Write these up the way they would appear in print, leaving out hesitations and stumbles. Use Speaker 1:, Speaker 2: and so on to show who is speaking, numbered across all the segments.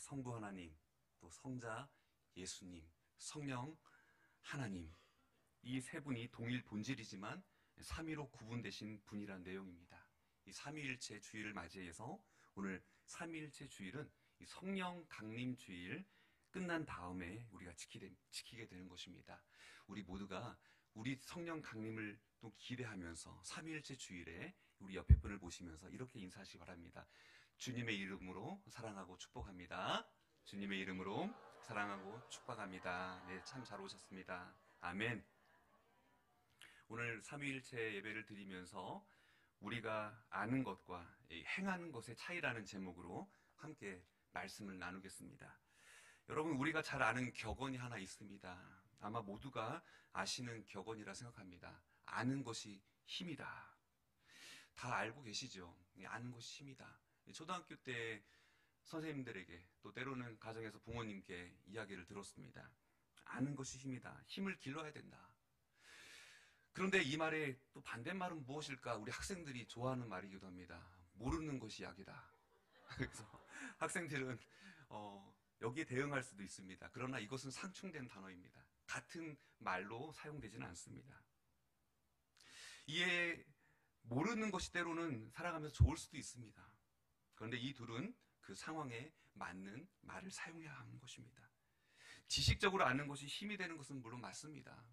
Speaker 1: 성부 하나님, 또 성자 예수님, 성령 하나님, 이 세 분이 동일 본질이지만 삼위로 구분되신 분이란 내용입니다. 이 삼위일체 주일을 맞이해서 오늘 삼위일체 주일은 이 성령 강림 주일 끝난 다음에 우리가 지키게 되는 것입니다. 우리 모두가 우리 성령 강림을 또 기대하면서 삼위일체 주일에 우리 옆에 분을 보시면서 이렇게 인사하시기 바랍니다. 주님의 이름으로 사랑하고 축복합니다. 주님의 이름으로 사랑하고 축복합니다. 네, 참 잘 오셨습니다. 아멘. 오늘 삼위일체 예배를 드리면서 우리가 아는 것과 행하는 것의 차이라는 제목으로 함께 말씀을 나누겠습니다. 여러분, 우리가 잘 아는 격언이 하나 있습니다. 아마 모두가 아시는 격언이라 생각합니다. 아는 것이 힘이다. 다 알고 계시죠? 아는 것이 힘이다. 초등학교 때 선생님들에게 또 때로는 가정에서 부모님께 이야기를 들었습니다. 아는 것이 힘이다. 힘을 길러야 된다. 그런데 이 말의 또 반대말은 무엇일까? 우리 학생들이 좋아하는 말이기도 합니다. 모르는 것이 약이다. 그래서 학생들은 여기에 대응할 수도 있습니다. 그러나 이것은 상충된 단어입니다. 같은 말로 사용되지는 않습니다. 이에 모르는 것이 때로는 살아가면서 좋을 수도 있습니다. 그런데 이 둘은 그 상황에 맞는 말을 사용해야 하는 것입니다. 지식적으로 아는 것이 힘이 되는 것은 물론 맞습니다.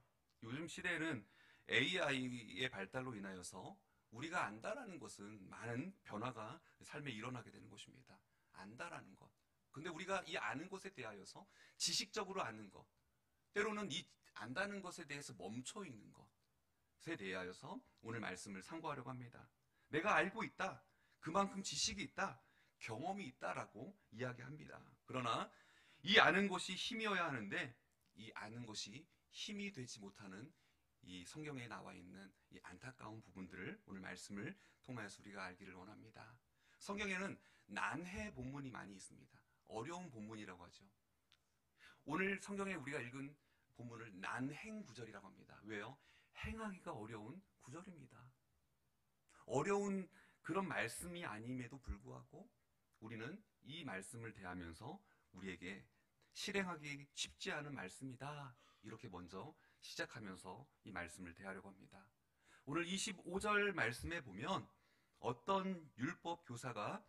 Speaker 1: 요즘 시대에는 AI의 발달로 인하여서 우리가 안다라는 것은 많은 변화가 삶에 일어나게 되는 것입니다. 안다라는 것. 근데 우리가 이 아는 것에 대하여서 지식적으로 아는 것, 때로는 이 안다는 것에 대해서 멈춰 있는 것에 대하여서 오늘 말씀을 상고하려고 합니다. 내가 알고 있다. 그만큼 지식이 있다. 경험이 있다라고 이야기합니다. 그러나 이 아는 것이 힘이어야 하는데 이 아는 것이 힘이 되지 못하는 이 성경에 나와 있는 이 안타까운 부분들을 오늘 말씀을 통하여서 우리가 알기를 원합니다. 성경에는 난해 본문이 많이 있습니다. 어려운 본문이라고 하죠. 오늘 성경에 우리가 읽은 본문을 난행 구절이라고 합니다. 왜요? 행하기가 어려운 구절입니다. 어려운 그런 말씀이 아님에도 불구하고 우리는 이 말씀을 대하면서 우리에게 실행하기 쉽지 않은 말씀이다. 이렇게 먼저 시작하면서 이 말씀을 대하려고 합니다. 오늘 25절 말씀에 보면 어떤 율법 교사가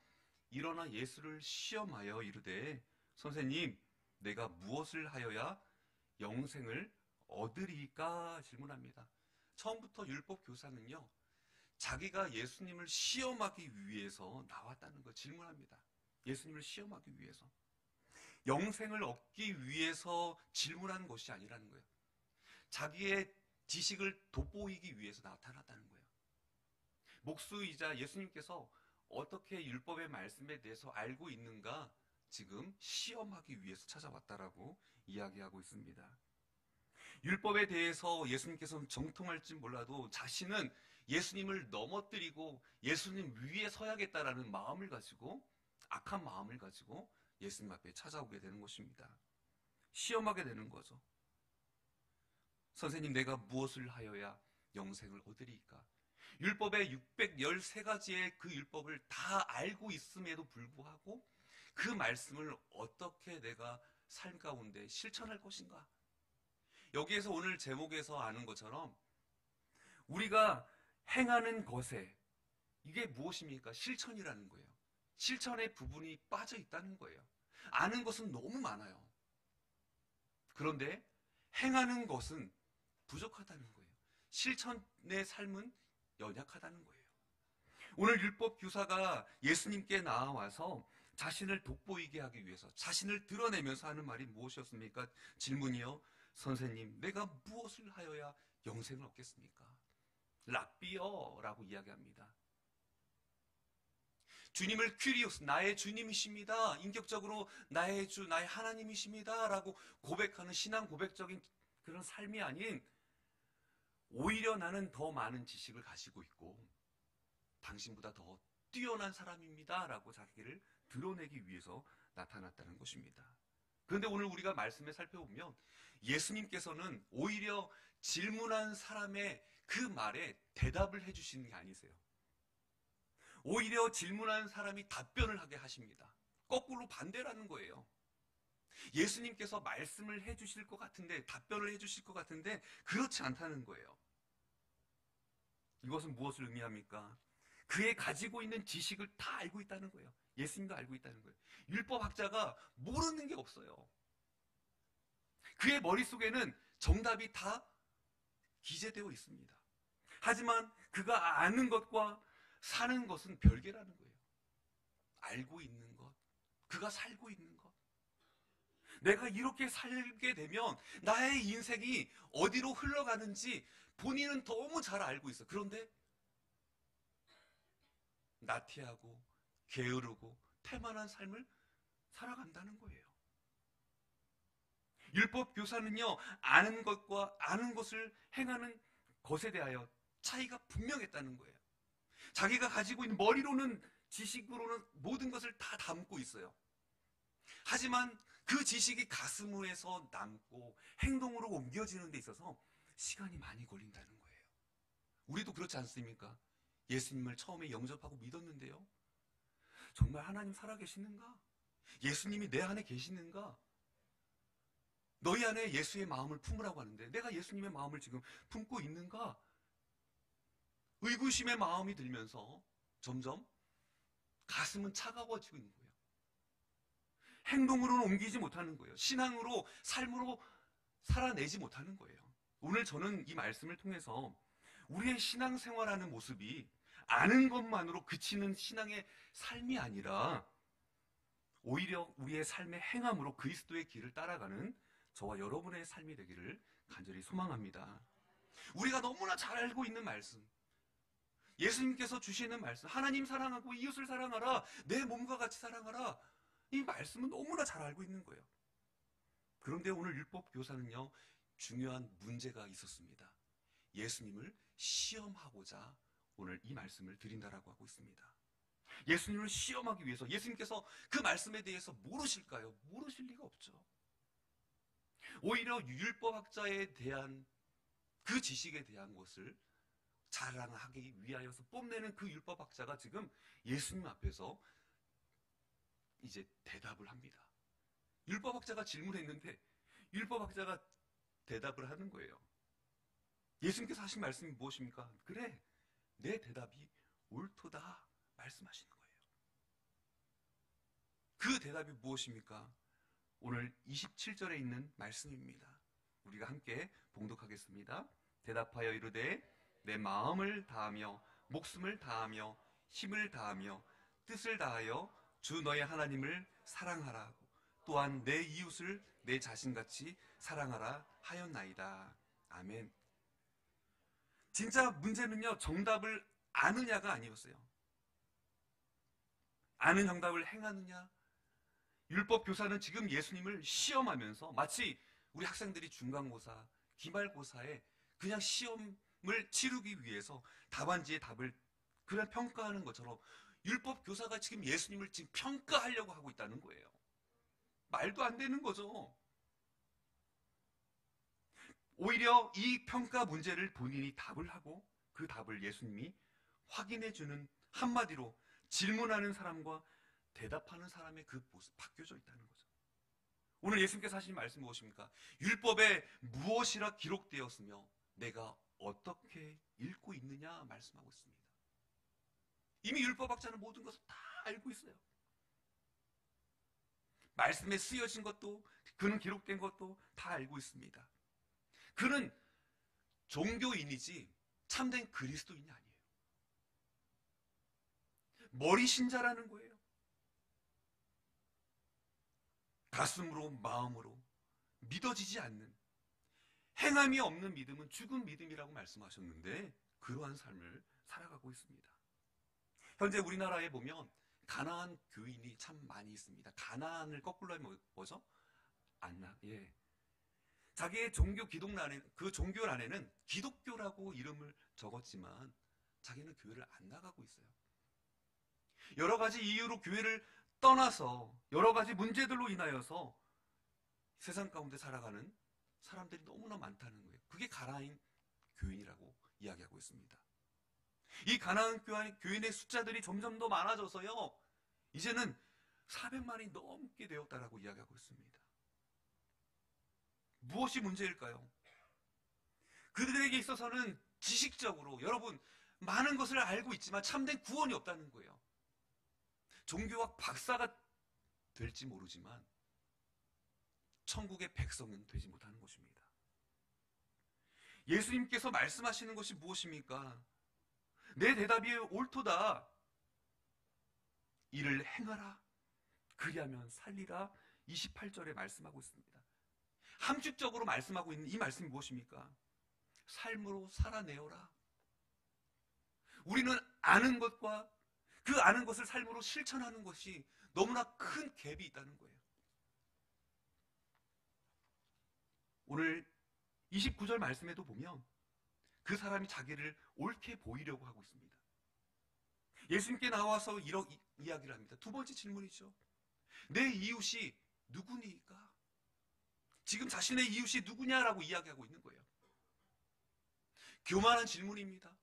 Speaker 1: 일어나 예수를 시험하여 이르되 선생님, 내가 무엇을 하여야 영생을 얻으리까 질문합니다. 처음부터 율법 교사는요, 자기가 예수님을 시험하기 위해서 나왔다는 걸 질문합니다. 예수님을 시험하기 위해서. 영생을 얻기 위해서 질문한 것이 아니라는 거예요. 자기의 지식을 돋보이기 위해서 나타났다는 거예요. 목수이자 예수님께서 어떻게 율법의 말씀에 대해서 알고 있는가 지금 시험하기 위해서 찾아왔다라고 이야기하고 있습니다. 율법에 대해서 예수님께서는 정통할지 몰라도 자신은 예수님을 넘어뜨리고 예수님 위에 서야겠다라는 마음을 가지고 악한 마음을 가지고 예수님 앞에 찾아오게 되는 것입니다. 시험하게 되는 거죠. 선생님, 내가 무엇을 하여야 영생을 얻으리까? 율법의 613가지의 그 율법을 다 알고 있음에도 불구하고 그 말씀을 어떻게 내가 삶 가운데 실천할 것인가? 여기에서 오늘 제목에서 아는 것처럼 우리가 행하는 것에 이게 무엇입니까? 실천이라는 거예요. 실천의 부분이 빠져 있다는 거예요. 아는 것은 너무 많아요. 그런데 행하는 것은 부족하다는 거예요. 실천의 삶은 연약하다는 거예요. 오늘 율법 교사가 예수님께 나와서 자신을 돋보이게 하기 위해서 자신을 드러내면서 하는 말이 무엇이었습니까? 질문이요. 선생님, 내가 무엇을 하여야 영생을 얻겠습니까? 랍비어라고 이야기합니다. 주님을 퀴리오스, 나의 주님이십니다. 인격적으로 나의 주, 나의 하나님이십니다. 라고 고백하는 신앙 고백적인 그런 삶이 아닌 오히려 나는 더 많은 지식을 가지고 있고 당신보다 더 뛰어난 사람입니다. 라고 자기를 드러내기 위해서 나타났다는 것입니다. 그런데 오늘 우리가 말씀에 살펴보면 예수님께서는 오히려 질문한 사람의 그 말에 대답을 해주시는 게 아니세요. 오히려 질문한 사람이 답변을 하게 하십니다. 거꾸로 반대라는 거예요. 예수님께서 말씀을 해주실 것 같은데, 답변을 해주실 것 같은데 그렇지 않다는 거예요. 이것은 무엇을 의미합니까? 그의 가지고 있는 지식을 다 알고 있다는 거예요. 예수님도 알고 있다는 거예요. 율법학자가 모르는 게 없어요. 그의 머릿속에는 정답이 다 기재되어 있습니다. 하지만 그가 아는 것과 사는 것은 별개라는 거예요. 알고 있는 것, 그가 살고 있는 것. 내가 이렇게 살게 되면 나의 인생이 어디로 흘러가는지 본인은 너무 잘 알고 있어. 그런데 나태하고 게으르고 태만한 삶을 살아간다는 거예요. 율법 교사는요, 아는 것과 아는 것을 행하는 것에 대하여 차이가 분명했다는 거예요. 자기가 가지고 있는 머리로는, 지식으로는 모든 것을 다 담고 있어요. 하지만 그 지식이 가슴에서 남고 행동으로 옮겨지는 데 있어서 시간이 많이 걸린다는 거예요. 우리도 그렇지 않습니까? 예수님을 처음에 영접하고 믿었는데요, 정말 하나님 살아계시는가? 예수님이 내 안에 계시는가? 너희 안에 예수의 마음을 품으라고 하는데 내가 예수님의 마음을 지금 품고 있는가? 의구심의 마음이 들면서 점점 가슴은 차가워지고 있는 거예요. 행동으로는 옮기지 못하는 거예요. 신앙으로, 삶으로 살아내지 못하는 거예요. 오늘 저는 이 말씀을 통해서 우리의 신앙생활하는 모습이 아는 것만으로 그치는 신앙의 삶이 아니라 오히려 우리의 삶의 행함으로 그리스도의 길을 따라가는 저와 여러분의 삶이 되기를 간절히 소망합니다. 우리가 너무나 잘 알고 있는 말씀, 예수님께서 주시는 말씀, 하나님 사랑하고 이웃을 사랑하라, 내 몸과 같이 사랑하라, 이 말씀은 너무나 잘 알고 있는 거예요. 그런데 오늘 율법 교사는요, 중요한 문제가 있었습니다. 예수님을 시험하고자 오늘 이 말씀을 드린다라고 하고 있습니다. 예수님을 시험하기 위해서, 예수님께서 그 말씀에 대해서 모르실까요? 모르실 리가 없죠. 오히려 율법학자에 대한 그 지식에 대한 것을 자랑하기 위하여서 뽐내는 그 율법학자가 지금 예수님 앞에서 이제 대답을 합니다. 율법학자가 질문했는데 율법학자가 대답을 하는 거예요. 예수님께서 하신 말씀이 무엇입니까? 그래, 내 대답이 옳도다 말씀하시는 거예요. 그 대답이 무엇입니까? 오늘 27절에 있는 말씀입니다. 우리가 함께 봉독하겠습니다. 대답하여 이르되 내 마음을 다하며 목숨을 다하며 힘을 다하며 뜻을 다하여 주 너의 하나님을 사랑하라 하고 또한 내 이웃을 내 자신같이 사랑하라 하였나이다. 아멘. 진짜 문제는요, 정답을 아느냐가 아니었어요. 아는 정답을 행하느냐. 율법 교사는 지금 예수님을 시험하면서 마치 우리 학생들이 중간고사, 기말고사에 그냥 시험을 치르기 위해서 답안지의 답을 그냥 평가하는 것처럼 율법 교사가 지금 예수님을 지금 평가하려고 하고 있다는 거예요. 말도 안 되는 거죠. 오히려 이 평가 문제를 본인이 답을 하고 그 답을 예수님이 확인해주는, 한마디로 질문하는 사람과 대답하는 사람의 그 모습 바뀌어져 있다는 거죠. 오늘 예수님께서 하신 말씀 무엇입니까? 율법에 무엇이라 기록되었으며 내가 어떻게 읽고 있느냐 말씀하고 있습니다. 이미 율법학자는 모든 것을 다 알고 있어요. 말씀에 쓰여진 것도, 그는 기록된 것도 다 알고 있습니다. 그는 종교인이지 참된 그리스도인이 아니에요. 머리 신자라는 거예요. 가슴으로, 마음으로 믿어지지 않는, 행함이 없는 믿음은 죽은 믿음이라고 말씀하셨는데 그러한 삶을 살아가고 있습니다. 현재 우리나라에 보면 가난한 교인이 참 많이 있습니다. 가난을 거꾸로 하면 뭐죠? 예. 자기의 종교 기독란에, 그 종교 안에는 기독교라고 이름을 적었지만 자기는 교회를 안 나가고 있어요. 여러 가지 이유로 교회를 떠나서 여러 가지 문제들로 인하여서 세상 가운데 살아가는 사람들이 너무나 많다는 거예요. 그게 가난한 교인이라고 이야기하고 있습니다. 이 가난한 교인의 숫자들이 점점 더 많아져서요, 이제는 400만이 넘게 되었다라고 이야기하고 있습니다. 무엇이 문제일까요? 그들에게 있어서는 지식적으로 여러분 많은 것을 알고 있지만 참된 구원이 없다는 거예요. 종교학 박사가 될지 모르지만 천국의 백성은 되지 못하는 것입니다. 예수님께서 말씀하시는 것이 무엇입니까? 내 대답이 옳도다. 이를 행하라. 그리하면 살리라. 28절에 말씀하고 있습니다. 함축적으로 말씀하고 있는 이 말씀이 무엇입니까? 삶으로 살아내어라. 우리는 아는 것과 그 아는 것을 삶으로 실천하는 것이 너무나 큰 갭이 있다는 거예요. 오늘 29절 말씀에도 보면 그 사람이 자기를 옳게 보이려고 하고 있습니다. 예수님께 나와서 이런 이야기를 합니다. 두 번째 질문이죠. 내 이웃이 누구니까? 지금 자신의 이웃이 누구냐라고 이야기하고 있는 거예요. 교만한 질문입니다.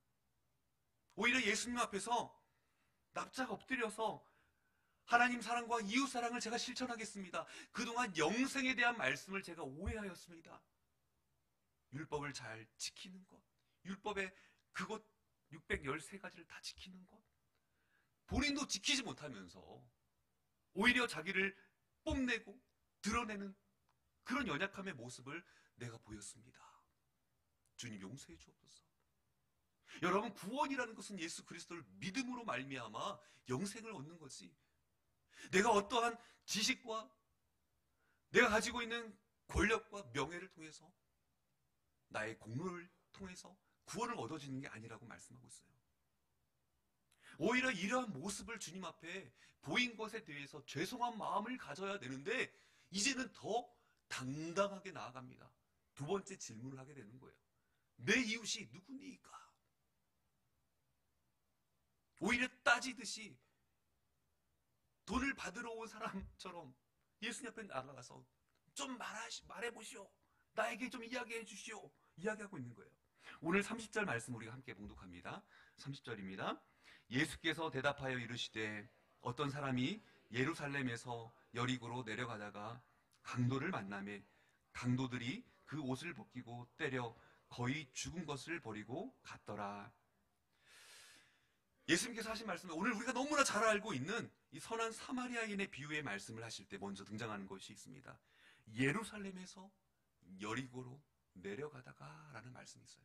Speaker 1: 오히려 예수님 앞에서 납작 엎드려서 하나님 사랑과 이웃 사랑을 제가 실천하겠습니다. 그동안 영생에 대한 말씀을 제가 오해하였습니다. 율법을 잘 지키는 것, 율법의 그것 613가지를 다 지키는 것, 본인도 지키지 못하면서 오히려 자기를 뽐내고 드러내는 그런 연약함의 모습을 내가 보였습니다. 주님 용서해 주옵소서. 여러분, 구원이라는 것은 예수 그리스도를 믿음으로 말미암아 영생을 얻는 거지, 내가 어떠한 지식과 내가 가지고 있는 권력과 명예를 통해서 나의 공로를 통해서 구원을 얻어지는 게 아니라고 말씀하고 있어요. 오히려 이러한 모습을 주님 앞에 보인 것에 대해서 죄송한 마음을 가져야 되는데 이제는 더 당당하게 나아갑니다. 두 번째 질문을 하게 되는 거예요. 내 이웃이 누구니까? 오히려 따지듯이 돈을 받으러 온 사람처럼 예수님 앞에 나가서 좀 말해보시오. 나에게 좀 이야기해 주시오. 이야기하고 있는 거예요. 오늘 30절 말씀 우리가 함께 봉독합니다. 30절입니다. 예수께서 대답하여 이르시되 어떤 사람이 예루살렘에서 여리고로 내려가다가 강도를 만나매 강도들이 그 옷을 벗기고 때려 거의 죽은 것을 버리고 갔더라. 예수님께서 하신 말씀은 오늘 우리가 너무나 잘 알고 있는 이 선한 사마리아인의 비유의 말씀을 하실 때 먼저 등장하는 것이 있습니다. 예루살렘에서 여리고로 내려가다가 라는 말씀이 있어요.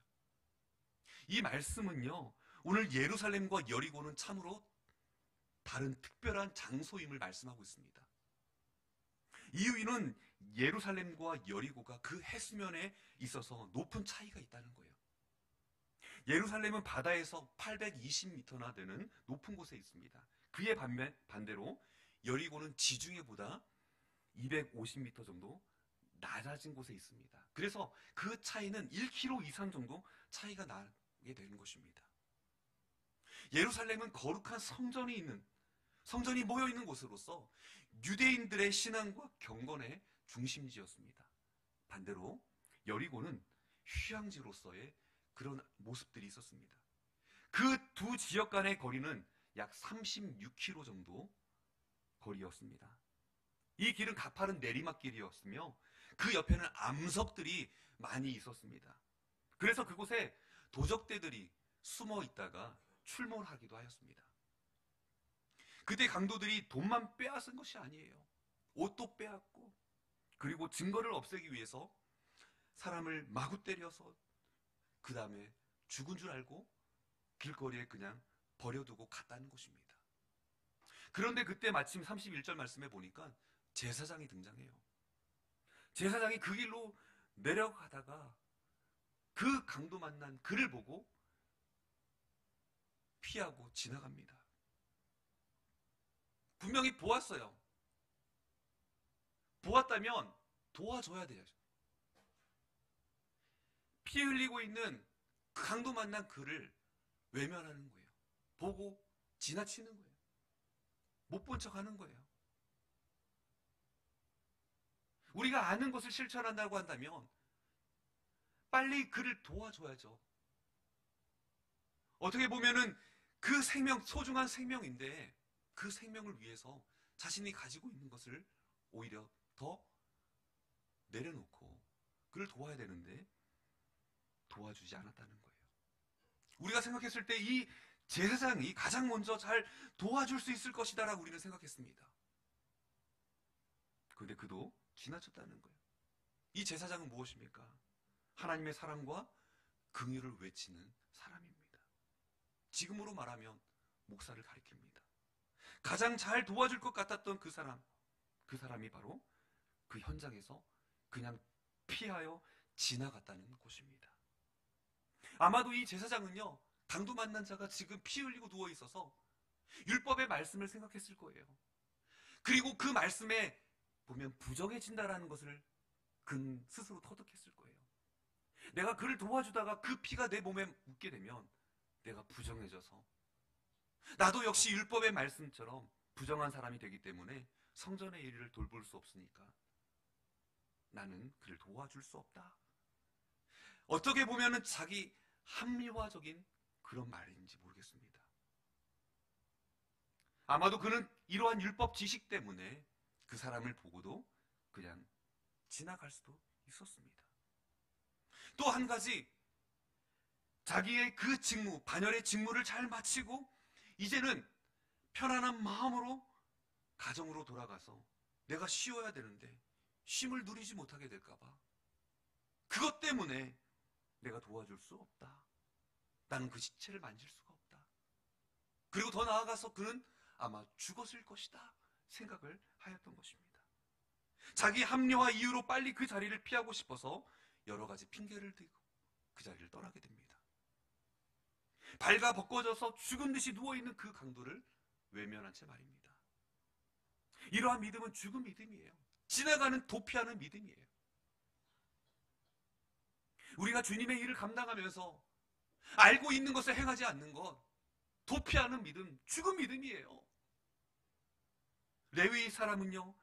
Speaker 1: 이 말씀은요, 오늘 예루살렘과 여리고는 참으로 다른 특별한 장소임을 말씀하고 있습니다. 이유는 예루살렘과 여리고가 그 해수면에 있어서 높은 차이가 있다는 거예요. 예루살렘은 바다에서 820m나 되는 높은 곳에 있습니다. 그에 반대로 여리고는 지중해보다 250m 정도 낮아진 곳에 있습니다. 그래서 그 차이는 1km 이상 정도 차이가 나게 되는 것입니다. 예루살렘은 거룩한 성전이 모여있는 곳으로서 유대인들의 신앙과 경건의 중심지였습니다. 반대로 여리고는 휴양지로서의 그런 모습들이 있었습니다. 그 두 지역 간의 거리는 약 36km 정도 거리였습니다. 이 길은 가파른 내리막길이었으며 그 옆에는 암석들이 많이 있었습니다. 그래서 그곳에 도적대들이 숨어 있다가 출몰하기도 하였습니다. 그때 강도들이 돈만 빼앗은 것이 아니에요. 옷도 빼앗고, 그리고 증거를 없애기 위해서 사람을 마구 때려서 그 다음에 죽은 줄 알고 길거리에 그냥 버려두고 갔다는 것입니다. 그런데 그때 마침 31절 말씀에 보니까 제사장이 등장해요. 제사장이 그 길로 내려가다가 그 강도 만난 그를 보고 피하고 지나갑니다. 분명히 보았어요. 보았다면 도와줘야 돼요. 피 흘리고 있는 그 강도 만난 그를 외면하는 거예요. 보고 지나치는 거예요. 못 본 척 하는 거예요. 우리가 아는 것을 실천한다고 한다면 빨리 그를 도와줘야죠. 어떻게 보면은 그 생명, 소중한 생명인데 그 생명을 위해서 자신이 가지고 있는 것을 오히려 더 내려놓고 그를 도와야 되는데 도와주지 않았다는 거예요. 우리가 생각했을 때 이 제사장이 가장 먼저 잘 도와줄 수 있을 것이다 라고 우리는 생각했습니다. 그런데 그도 지나쳤다는 거예요. 이 제사장은 무엇입니까? 하나님의 사랑과 긍휼을 외치는 사람입니다. 지금으로 말하면 목사를 가리킵니다. 가장 잘 도와줄 것 같았던 그 사람이 바로 그 현장에서 그냥 피하여 지나갔다는 것입니다. 아마도 이 제사장은요, 강도 만난 자가 지금 피 흘리고 누워 있어서 율법의 말씀을 생각했을 거예요. 그리고 그 말씀에 보면 부정해진다라는 것을 그 스스로 터득했을 거예요. 내가 그를 도와주다가 그 피가 내 몸에 묻게 되면 내가 부정해져서 나도 역시 율법의 말씀처럼 부정한 사람이 되기 때문에 성전의 일을 돌볼 수 없으니까 나는 그를 도와줄 수 없다. 어떻게 보면은 자기 합리화적인 그런 말인지 모르겠습니다. 아마도 그는 이러한 율법 지식 때문에 그 사람을 보고도 그냥 지나갈 수도 있었습니다. 또 한 가지, 자기의 그 직무, 반열의 직무를 잘 마치고 이제는 편안한 마음으로 가정으로 돌아가서 내가 쉬어야 되는데 쉼을 누리지 못하게 될까봐 그것 때문에 내가 도와줄 수 없다. 나는 그 시체를 만질 수가 없다. 그리고 더 나아가서 그는 아마 죽었을 것이다 생각을 하였던 것입니다. 자기 합리화 이유로 빨리 그 자리를 피하고 싶어서 여러 가지 핑계를 대고 그 자리를 떠나게 됩니다. 발가 벗겨져서 죽은 듯이 누워있는 그 강도를 외면한 채 말입니다. 이러한 믿음은 죽은 믿음이에요. 지나가는 도피하는 믿음이에요. 우리가 주님의 일을 감당하면서 알고 있는 것을 행하지 않는 것, 도피하는 믿음, 죽은 믿음이에요. 레위 사람은요,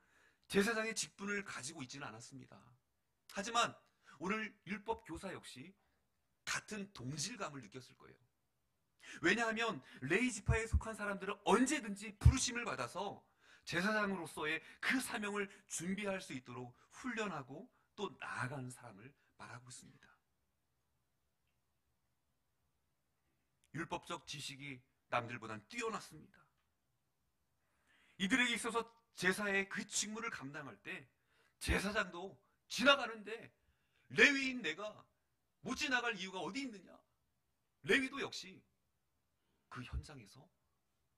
Speaker 1: 제사장의 직분을 가지고 있지는 않았습니다. 하지만 오늘 율법 교사 역시 같은 동질감을 느꼈을 거예요. 왜냐하면 레위 지파에 속한 사람들은 언제든지 부르심을 받아서 제사장으로서의 그 사명을 준비할 수 있도록 훈련하고 또 나아가는 사람을 말하고 있습니다. 율법적 지식이 남들보단 뛰어났습니다. 이들에게 있어서 제사의 그 직무를 감당할 때 제사장도 지나가는데 레위인 내가 못 지나갈 이유가 어디 있느냐? 레위도 역시 그 현장에서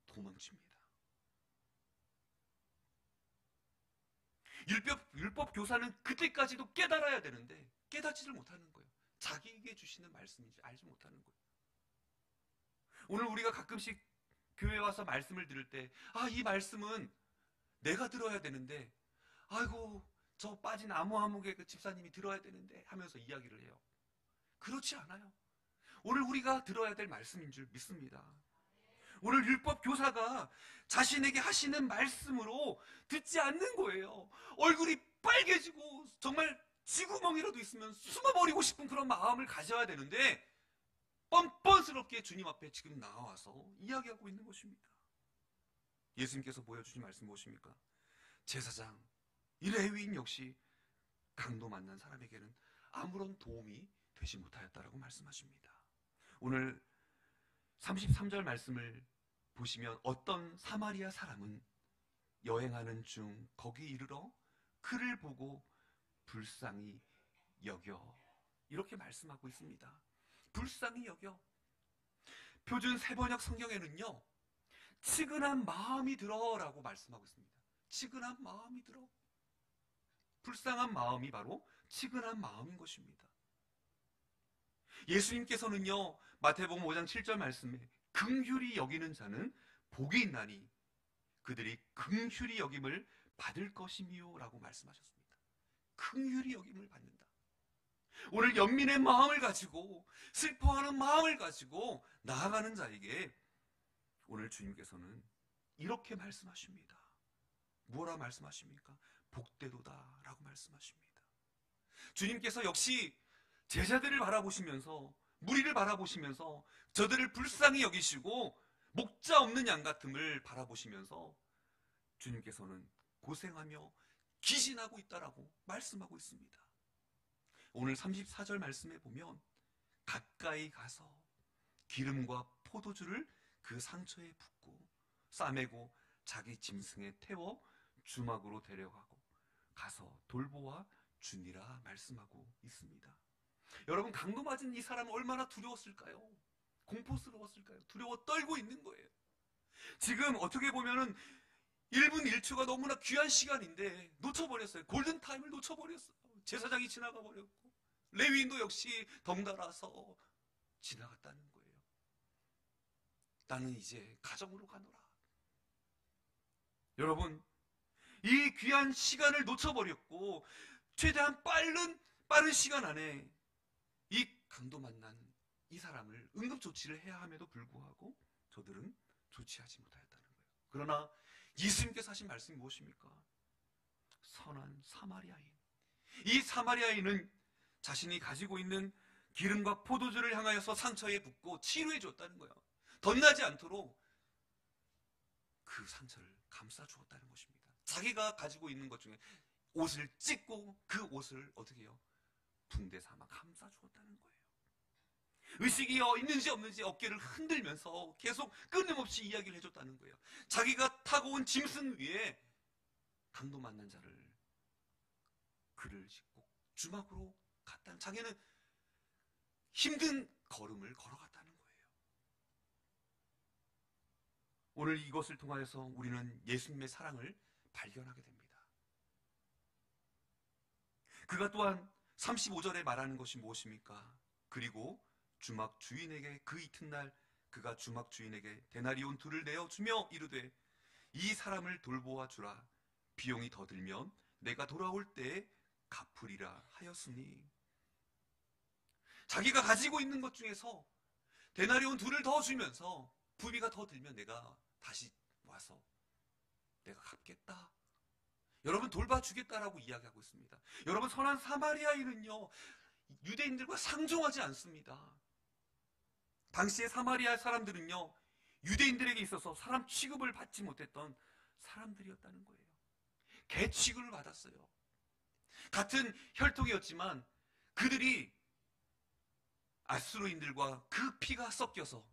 Speaker 1: 도망칩니다. 율법 교사는 그때까지도 깨달아야 되는데 깨닫지를 못하는 거예요. 자기에게 주시는 말씀인지 알지 못하는 거예요. 오늘 우리가 가끔씩 교회 와서 말씀을 들을 때, 이 말씀은 내가 들어야 되는데, 아이고, 저 빠진 아무개 그 집사님이 들어야 되는데 하면서 이야기를 해요. 그렇지 않아요. 오늘 우리가 들어야 될 말씀인 줄 믿습니다. 오늘 율법 교사가 자신에게 하시는 말씀으로 듣지 않는 거예요. 얼굴이 빨개지고 정말 쥐구멍이라도 있으면 숨어버리고 싶은 그런 마음을 가져야 되는데 뻔뻔스럽게 주님 앞에 지금 나와서 이야기하고 있는 것입니다. 예수님께서 보여주신 말씀 무엇입니까? 제사장, 이 레위인 역시 강도 만난 사람에게는 아무런 도움이 되지 못하였다라고 말씀하십니다. 오늘 33절 말씀을 보시면 어떤 사마리아 사람은 여행하는 중 거기 이르러 그를 보고 불쌍히 여겨 이렇게 말씀하고 있습니다. 불쌍히 여겨. 표준 세번역 성경에는요, 치근한 마음이 들어라고 말씀하고 있습니다. 치근한 마음이 들어. 불쌍한 마음이 바로 치근한 마음인 것입니다. 예수님께서는요, 마태복음 5장 7절 말씀에 긍휼히 여기는 자는 복이 있나니 그들이 긍휼히 여김을 받을 것이미요 라고 말씀하셨습니다. 긍휼히 여김을 받는다. 오늘 연민의 마음을 가지고 슬퍼하는 마음을 가지고 나아가는 자에게 오늘 주님께서는 이렇게 말씀하십니다. 뭐라 말씀하십니까? 복되도다 라고 말씀하십니다. 주님께서 역시 제자들을 바라보시면서 무리를 바라보시면서 저들을 불쌍히 여기시고 목자 없는 양 같음을 바라보시면서 주님께서는 고생하며 기진하고 있다라고 말씀하고 있습니다. 오늘 34절 말씀에 보면 가까이 가서 기름과 포도주를 그 상처에 붓고 싸매고 자기 짐승에 태워 주막으로 데려가고 가서 돌보아 주니라 말씀하고 있습니다. 여러분, 강도 맞은 이 사람은 얼마나 두려웠을까요? 공포스러웠을까요? 두려워 떨고 있는 거예요. 지금 어떻게 보면은 1분 1초가 너무나 귀한 시간인데 놓쳐버렸어요. 골든타임을 놓쳐버렸어요. 제사장이 지나가 버렸고 레위인도 역시 덩달아서 지나갔다는 거예요. 나는 이제 가정으로 가노라. 여러분, 이 귀한 시간을 놓쳐버렸고 최대한 빠른 시간 안에 이 강도 만난 이 사람을 응급조치를 해야 함에도 불구하고 저들은 조치하지 못하였다는 거예요. 그러나 예수님께서 하신 말씀이 무엇입니까? 선한 사마리아인. 이 사마리아인은 자신이 가지고 있는 기름과 포도주를 향하여서 상처에 붓고 치료해 줬다는 거예요. 덧나지 않도록 그 상처를 감싸 주었다는 것입니다. 자기가 가지고 있는 것 중에 옷을 찢고 그 옷을 어떻게 해요? 붕대 삼아 감싸 주었다는 거예요. 의식이 있는지 없는지 어깨를 흔들면서 계속 끊임없이 이야기를 해줬다는 거예요. 자기가 타고 온 짐승 위에 강도 만난 자를 그를 싣고 주막으로 갔다는, 자기는 힘든 걸음을 걸어갔다는 거예요. 오늘 이것을 통하여서 우리는 예수님의 사랑을 발견하게 됩니다. 그가 또한 35절에 말하는 것이 무엇입니까? 그리고 주막 주인에게 그 이튿날 그가 주막 주인에게 데나리온 2를 내어주며 이르되 이 사람을 돌보아 주라. 비용이 더 들면 내가 돌아올 때에 갚으리라 하였으니, 자기가 가지고 있는 것 중에서 데나리온 2를 더 주면서 부비가 더 들면 내가 다시 와서 내가 갚겠다. 여러분, 돌봐주겠다라고 이야기하고 있습니다. 여러분, 선한 사마리아인은요 유대인들과 상종하지 않습니다. 당시의 사마리아 사람들은요 유대인들에게 있어서 사람 취급을 받지 못했던 사람들이었다는 거예요. 개 취급을 받았어요. 같은 혈통이었지만 그들이 아수르인들과 그 피가 섞여서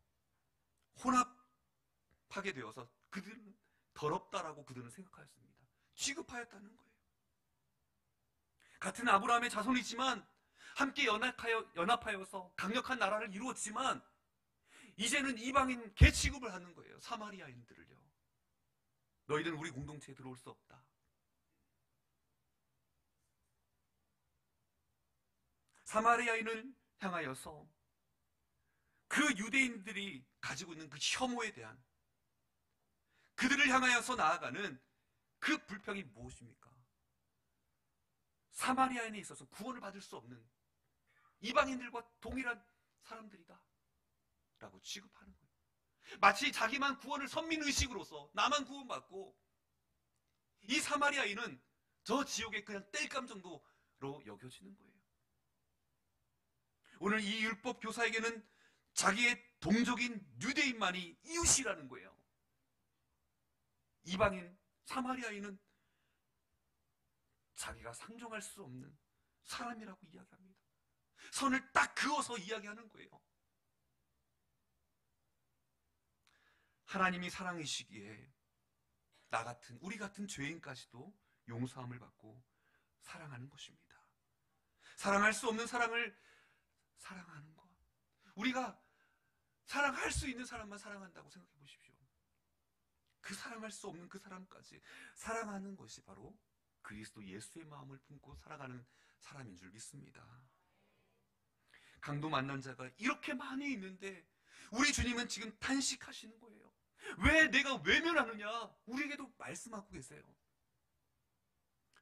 Speaker 1: 혼합하게 되어서 그들은 더럽다라고 그들은 생각하였습니다. 취급하였다는 거예요. 같은 아브라함의 자손이지만 함께 연합하여서 강력한 나라를 이루었지만 이제는 이방인 개 취급을 하는 거예요. 사마리아인들을요. 너희들은 우리 공동체에 들어올 수 없다. 사마리아인을 향하여서 그 유대인들이 가지고 있는 그 혐오에 대한, 그들을 향하여서 나아가는 그 불평이 무엇입니까? 사마리아인에 있어서 구원을 받을 수 없는 이방인들과 동일한 사람들이다 라고 취급하는 거예요. 마치 자기만 구원을 선민의식으로서 나만 구원받고 이 사마리아인은 저 지옥에 그냥 땔감 정도로 여겨지는 거예요. 오늘 이 율법 교사에게는 자기의 동족인 유대인만이 이웃이라는 거예요. 이방인 사마리아인은 자기가 상종할 수 없는 사람이라고 이야기합니다. 선을 딱 그어서 이야기하는 거예요. 하나님이 사랑이시기에 나 같은, 우리 같은 죄인까지도 용서함을 받고 사랑하는 것입니다. 사랑할 수 없는 사랑을 사랑하는 것, 우리가 사랑할 수 있는 사람만 사랑한다고 생각해 보십시오. 그 사랑할 수 없는 그 사람까지 사랑하는 것이 바로 그리스도 예수의 마음을 품고 살아가는 사람인 줄 믿습니다. 강도 만난 자가 이렇게 많이 있는데 우리 주님은 지금 탄식하시는 거예요. 왜 내가 외면하느냐? 우리에게도 말씀하고 계세요.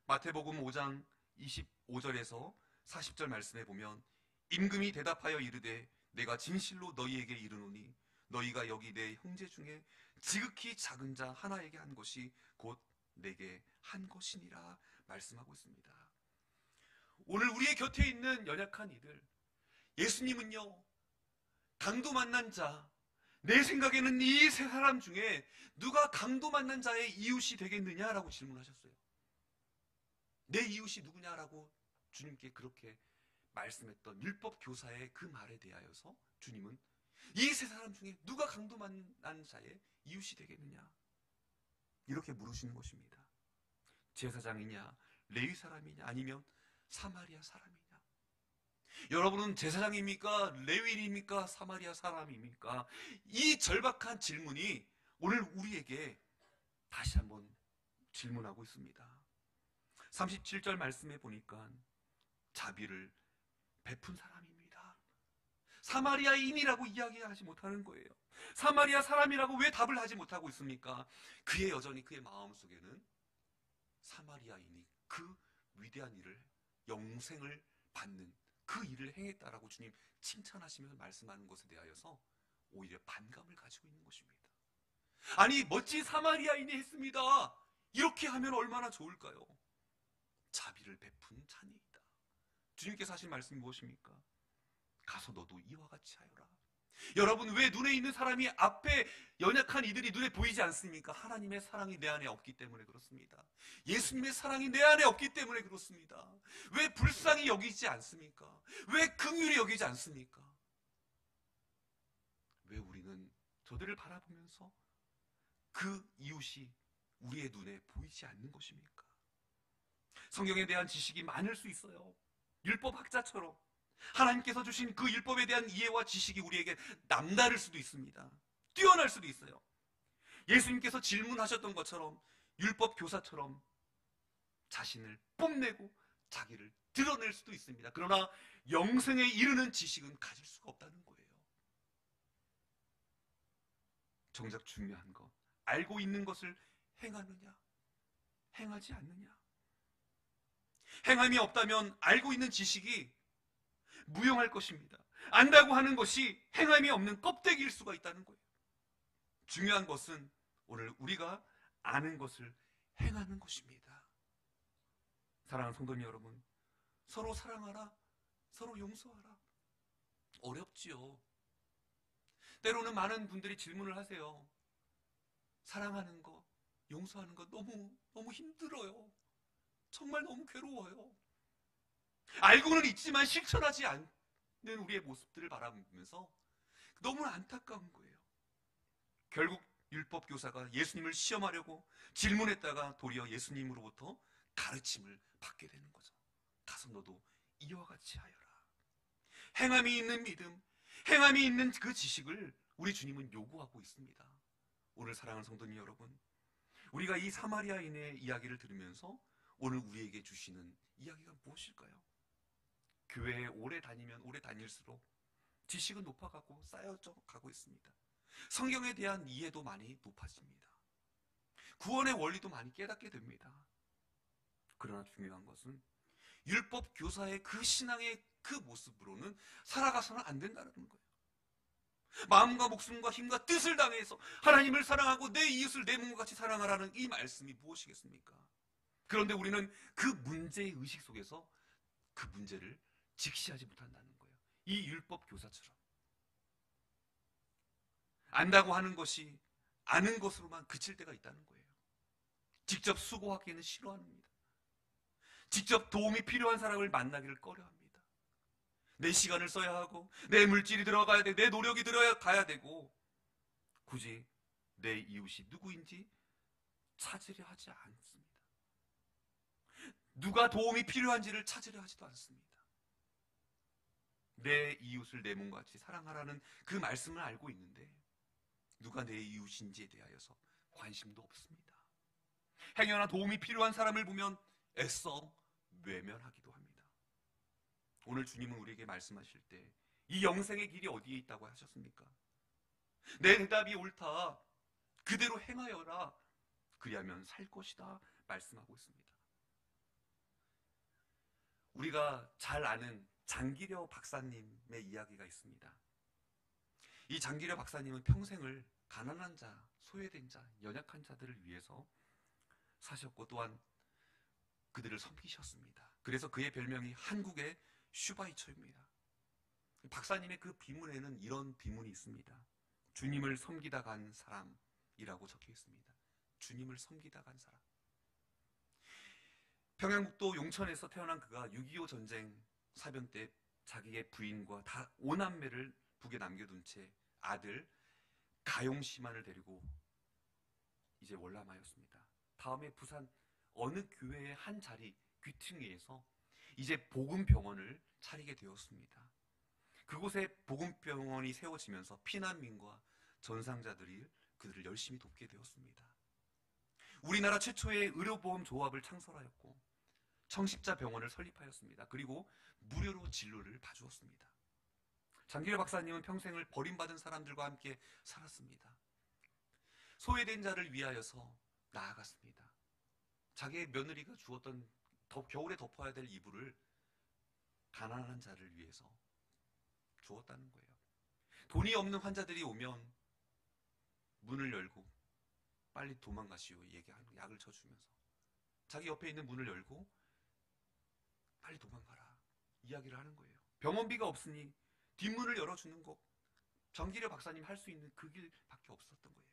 Speaker 1: 마태복음 5장 25절에서 40절 말씀에 보면 임금이 대답하여 이르되 내가 진실로 너희에게 이르노니 너희가 여기 내 형제 중에 지극히 작은 자 하나에게 한 것이 곧 내게 한 것이니라 말씀하고 있습니다. 오늘 우리의 곁에 있는 연약한 이들, 예수님은요 강도 만난 자, 내 생각에는 이 세 사람 중에 누가 강도 만난 자의 이웃이 되겠느냐라고 질문하셨어요. 내 이웃이 누구냐라고 주님께 그렇게 말씀했던 율법 교사의 그 말에 대하여서 주님은 이 세 사람 중에 누가 강도 만난 자의 이웃이 되겠느냐 이렇게 물으시는 것입니다. 제사장이냐, 레위 사람이냐, 아니면 사마리아 사람이냐? 여러분은 제사장입니까? 레위인입니까? 사마리아 사람입니까? 이 절박한 질문이 오늘 우리에게 다시 한번 질문하고 있습니다. 37절 말씀에 보니까 자비를 베푼 사람입니다. 사마리아인이라고 이야기하지 못하는 거예요. 사마리아 사람이라고 왜 답을 하지 못하고 있습니까? 그의 여전히 그의 마음속에는 사마리아인이 그 위대한 일을, 영생을 받는 그 일을 행했다라고 주님 칭찬하시면서 말씀하는 것에 대하여서 오히려 반감을 가지고 있는 것입니다. 아니, 멋진 사마리아인이 했습니다. 이렇게 하면 얼마나 좋을까요? 자비를 베푼 자니이다. 주님께서 하신 말씀이 무엇입니까? 가서 너도 이와 같이 하여라. 여러분, 왜 눈에 있는 사람이 앞에 연약한 이들이 눈에 보이지 않습니까? 하나님의 사랑이 내 안에 없기 때문에 그렇습니다. 예수님의 사랑이 내 안에 없기 때문에 그렇습니다. 왜 불쌍히 여기지 않습니까? 왜 긍휼히 여기지 않습니까? 왜 우리는 저들을 바라보면서 그 이웃이 우리의 눈에 보이지 않는 것입니까? 성경에 대한 지식이 많을 수 있어요. 율법학자처럼 하나님께서 주신 그 율법에 대한 이해와 지식이 우리에게 남다를 수도 있습니다. 뛰어날 수도 있어요. 예수님께서 질문하셨던 것처럼 율법 교사처럼 자신을 뽐내고 자기를 드러낼 수도 있습니다. 그러나 영생에 이르는 지식은 가질 수가 없다는 거예요. 정작 중요한 것, 알고 있는 것을 행하느냐, 행하지 않느냐. 행함이 없다면 알고 있는 지식이 무용할 것입니다. 안다고 하는 것이 행함이 없는 껍데기일 수가 있다는 거예요. 중요한 것은 오늘 우리가 아는 것을 행하는 것입니다. 사랑하는 성도님 여러분, 서로 사랑하라, 서로 용서하라. 어렵지요. 때로는 많은 분들이 질문을 하세요. 사랑하는 거, 용서하는 거 너무 힘들어요. 정말 너무 괴로워요. 알고는 있지만 실천하지 않는 우리의 모습들을 바라보면서 너무나 안타까운 거예요. 결국 율법 교사가 예수님을 시험하려고 질문했다가 도리어 예수님으로부터 가르침을 받게 되는 거죠. 가서 너도 이와 같이 하여라. 행함이 있는 믿음, 행함이 있는 그 지식을 우리 주님은 요구하고 있습니다. 오늘 사랑하는 성도님 여러분, 우리가 이 사마리아인의 이야기를 들으면서 오늘 우리에게 주시는 이야기가 무엇일까요? 교회에 오래 다니면 오래 다닐수록 지식은 높아가고 쌓여져 가고 있습니다. 성경에 대한 이해도 많이 높아집니다. 구원의 원리도 많이 깨닫게 됩니다. 그러나 중요한 것은 율법 교사의 그 신앙의 그 모습으로는 살아가서는 안 된다는 거예요. 마음과 목숨과 힘과 뜻을 다해서 하나님을 사랑하고 내 이웃을 내 몸과 같이 사랑하라는 이 말씀이 무엇이겠습니까? 그런데 우리는 그 문제의 의식 속에서 그 문제를 직시하지 못한다는 거예요. 이 율법 교사처럼 안다고 하는 것이 아는 것으로만 그칠 때가 있다는 거예요. 직접 수고하기는 싫어합니다. 직접 도움이 필요한 사람을 만나기를 꺼려합니다. 내 시간을 써야 하고 내 물질이 들어가야 되고 내 노력이 들어가야 되고 굳이 내 이웃이 누구인지 찾으려 하지 않습니다. 누가 도움이 필요한지를 찾으려 하지도 않습니다. 내 이웃을 내 몸과 같이 사랑하라는 그 말씀을 알고 있는데 누가 내 이웃인지에 대하여서 관심도 없습니다. 행여나 도움이 필요한 사람을 보면 애써 외면하기도 합니다. 오늘 주님은 우리에게 말씀하실 때 이 영생의 길이 어디에 있다고 하셨습니까? 내 대답이 옳다. 그대로 행하여라. 그리하면 살 것이다. 말씀하고 있습니다. 우리가 잘 아는 장기려 박사님의 이야기가 있습니다. 이 장기려 박사님은 평생을 가난한 자, 소외된 자, 연약한 자들을 위해서 사셨고 또한 그들을 섬기셨습니다. 그래서 그의 별명이 한국의 슈바이처입니다. 박사님의 그 비문에는 이런 비문이 있습니다. 주님을 섬기다 간 사람이라고 적혀 있습니다. 주님을 섬기다 간 사람. 평양북도 용천에서 태어난 그가 6.25 전쟁 사변 때 자기의 부인과 다 5남매를 북에 남겨둔 채 아들 가용시만을 데리고 이제 월남하였습니다. 다음에 부산 어느 교회의 한 자리 귀퉁이에서 이제 복음병원을 차리게 되었습니다. 그곳에 복음병원이 세워지면서 피난민과 전상자들이 그들을 열심히 돕게 되었습니다. 우리나라 최초의 의료보험 조합을 창설하였고 청십자병원을 설립하였습니다. 그리고 무료로 진료를 봐주었습니다. 장기려 박사님은 평생을 버림받은 사람들과 함께 살았습니다. 소외된 자를 위하여서 나아갔습니다. 자기의 며느리가 주었던 겨울에 덮어야 될 이불을 가난한 자를 위해서 주었다는 거예요. 돈이 없는 환자들이 오면 문을 열고 빨리 도망가시오 얘기하는 거예요. 약을 쳐주면서 자기 옆에 있는 문을 열고 빨리 도망가라 이야기를 하는 거예요. 병원비가 없으니 뒷문을 열어주는 것, 정기려 박사님 할 수 있는 그 길밖에 없었던 거예요.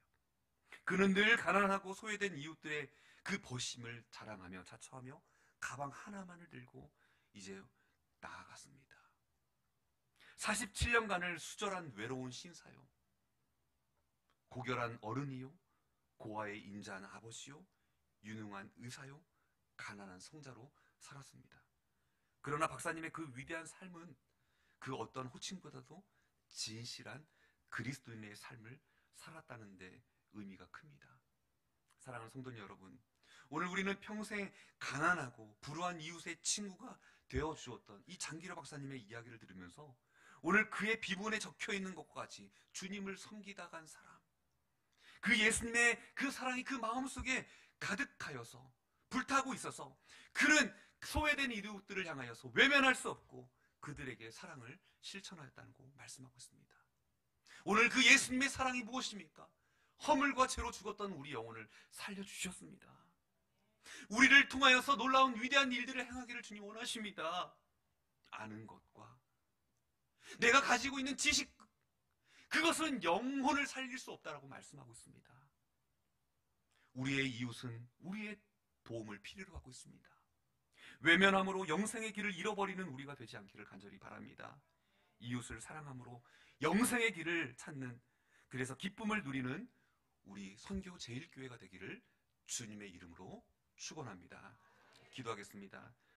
Speaker 1: 그는 늘 가난하고 소외된 이웃들의 그 버심을 자랑하며 자처하며 가방 하나만을 들고 이제 나아갔습니다. 47년간을 수절한 외로운 신사요, 고결한 어른이요, 고아의 인자한 아버지요, 유능한 의사요, 가난한 성자로 살았습니다. 그러나 박사님의 그 위대한 삶은 그 어떤 호칭보다도 진실한 그리스도인의 삶을 살았다는 데 의미가 큽니다. 사랑하는 성도님 여러분, 오늘 우리는 평생 가난하고 불우한 이웃의 친구가 되어주었던 이 장기려 박사님의 이야기를 들으면서 오늘 그의 비문에 적혀있는 것과 같이 주님을 섬기다 간 사람, 그 예수님의 그 사랑이 그 마음속에 가득하여서 불타고 있어서 그는 소외된 이웃들을 향하여서 외면할 수 없고 그들에게 사랑을 실천하였다는 거 말씀하고 있습니다. 오늘 그 예수님의 사랑이 무엇입니까? 허물과 죄로 죽었던 우리 영혼을 살려주셨습니다. 우리를 통하여서 놀라운 위대한 일들을 행하기를 주님 원하십니다. 아는 것과 내가 가지고 있는 지식, 그것은 영혼을 살릴 수 없다라고 말씀하고 있습니다. 우리의 이웃은 우리의 도움을 필요로 하고 있습니다. 외면함으로 영생의 길을 잃어버리는 우리가 되지 않기를 간절히 바랍니다. 이웃을 사랑함으로 영생의 길을 찾는, 그래서 기쁨을 누리는 우리 선교 제1교회가 되기를 주님의 이름으로 축원합니다. 기도하겠습니다.